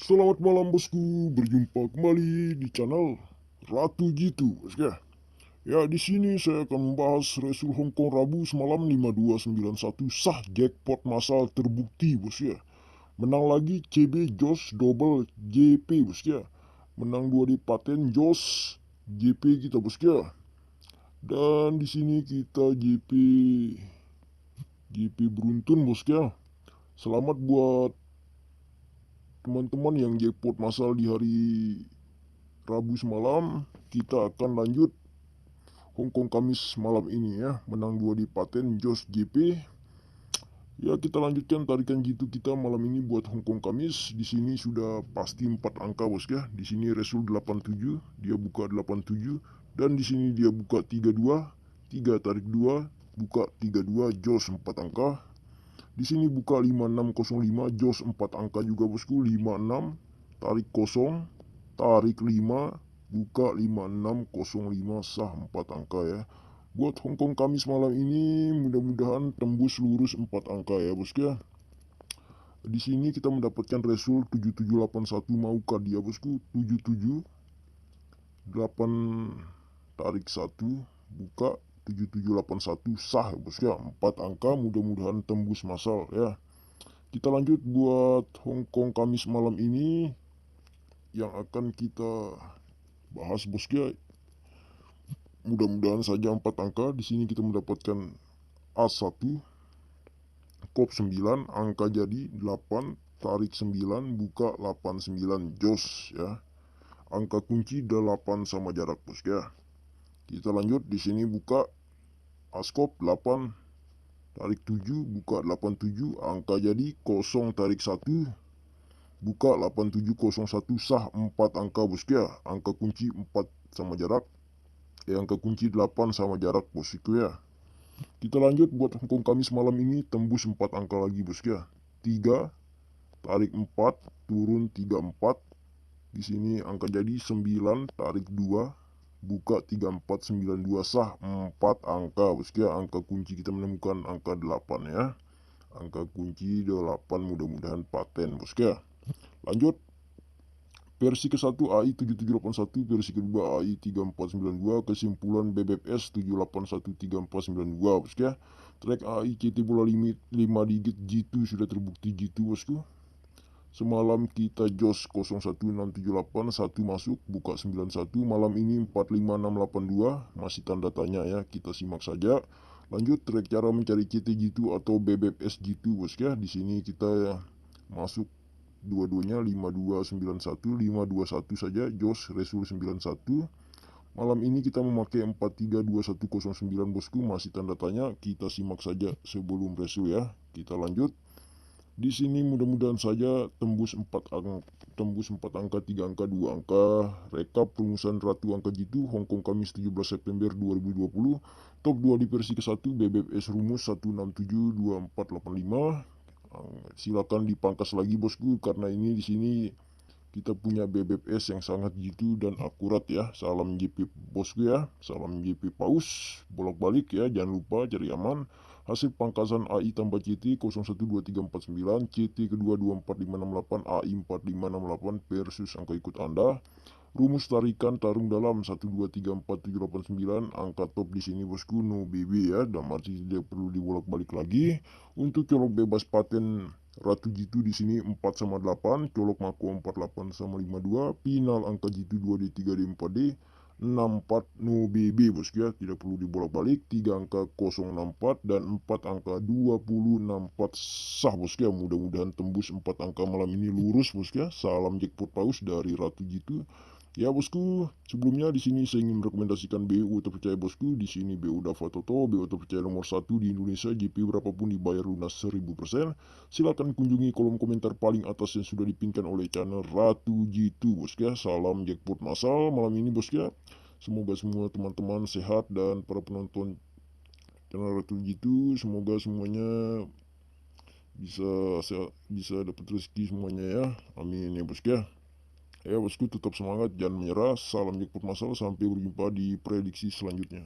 Selamat malam bosku, berjumpa kembali di channel Ratu Jitu, bosku ya. Ya, di sini saya akan membahas Resul Hong Kong Rabu semalam 5291 sah jackpot massal terbukti, bosku ya. Menang lagi CB Jos double JP, bosku ya. Menang 2 di paten Jos JP kita, bosku ya. Dan di sini kita JP beruntun, bosku ya. Selamat buat teman-teman yang jackpot massal di hari Rabu semalam. Kita akan lanjut Hongkong Kamis malam ini ya. Menang 2 di paten Jos JP. Ya, kita lanjutkan tarikan jitu kita malam ini buat Hongkong Kamis. Di sini sudah pasti 4 angka, bos ya. Di sini Resul 87, dia buka 87 dan di sini dia buka 32, 3 tarik 2, buka 32 Jos 4 angka. Di sini buka 5605 Jos 4 angka juga, bosku. 56 tarik 0, tarik 5, buka 5605 sah 4 angka ya. Buat Hongkong Kamis malam ini mudah-mudahan tembus lurus 4 angka ya, bosku ya. Di sini kita mendapatkan Resul 7781 maukah dia, bosku. 77 8 tarik 1, buka 7781 sah, bosku ya. 4 angka mudah-mudahan tembus massal ya. Kita lanjut buat Hongkong Kamis malam ini yang akan kita bahas, bosku ya. Mudah-mudahan saja 4 angka. Di sini kita mendapatkan A1, kop 9, angka jadi 8, tarik 9, buka 89 Jos ya. Angka kunci 8 sama jarak, bosku ya. Kita lanjut, di sini buka Askop 8, tarik 7, buka 87, angka jadi 0 tarik 1, buka 8701 sah 4 angka, bosku ya. Angka kunci 4 sama jarak. Angka kunci 8 sama jarak, bosku ya. Kita lanjut buat Hongkong Kamis malam ini tembus 4 angka lagi, bosku ya. 3 tarik 4, turun 34. Di sini angka jadi 9 tarik 2, buka 3492 sah 4 angka, bosku ya. Angka kunci kita menemukan angka 8 ya. Angka kunci 8 mudah-mudahan paten, bosku ya. Lanjut. Versi ke-1 AI 7781, versi kedua AI 3492, kesimpulan BBFS 7813492, bosku ya. Track AI CT bola limit 5 digit G2 sudah terbukti G2, bosku. Semalam kita Jos 01678, 1 masuk, buka 91. Malam ini 45682, masih tanda tanya ya, kita simak saja. Lanjut track cara mencari CT G2 atau BBFS G2, bosku ya. Di sini kita ya, masuk dua-duanya 5291, 521 saja Jos Resul 91. Malam ini kita memakai 432109, bosku, masih tanda tanya, kita simak saja sebelum Resul ya. Kita lanjut. Di sini mudah-mudahan saja tembus 4 angka, 3 angka, 2 angka. Rekap perumusan Ratu Angka Jitu Hongkong Kamis 17 September 2020. Top 2 di versi ke-1 BBFS rumus 1672485. Silakan dipangkas lagi, bosku, karena ini di sini kita punya BBFS yang sangat jitu dan akurat ya. Salam JP, bosku ya. Salam JP Paus bolak-balik ya. Jangan lupa cari aman. Hasil pangkasan AI tambah CT 012349, CT kedua 24568, AI 4568 versus angka ikut Anda. Rumus tarikan tarung dalam 1234789, angka top di sini, bosku, no BB ya, dan masih tidak perlu dibolak-balik lagi. Untuk colok bebas paten Ratu Jitu di sini 4 sama 8, colok mako 48 sama 52, final angka Jitu 2D 3D 4D 64 no BB, bosku ya, tidak perlu dibolak-balik. 3 angka 064 dan 4 angka 2064 sah, bosku ya. Mudah-mudahan tembus 4 angka malam ini lurus, bosku ya. Salam jackpot paus dari Ratu Jitu. Ya, bosku, sebelumnya di sini saya ingin merekomendasikan BU terpercaya, bosku. Di sini BU Dava Toto, BU terpercaya nomor 1 di Indonesia. JP berapapun dibayar lunas 1000%. Silakan kunjungi kolom komentar paling atas yang sudah dipinkan oleh channel Ratu Jitu, bosku ya. Salam jackpot massal malam ini, bosku ya. Semoga semua teman-teman sehat dan para penonton channel Ratu Jitu semoga semuanya bisa bisa dapat rezeki semuanya ya. Amin ya, bosku ya. Ya, bosku, tetap semangat, jangan menyerah. Salam jackpot massal, sampai berjumpa di prediksi selanjutnya.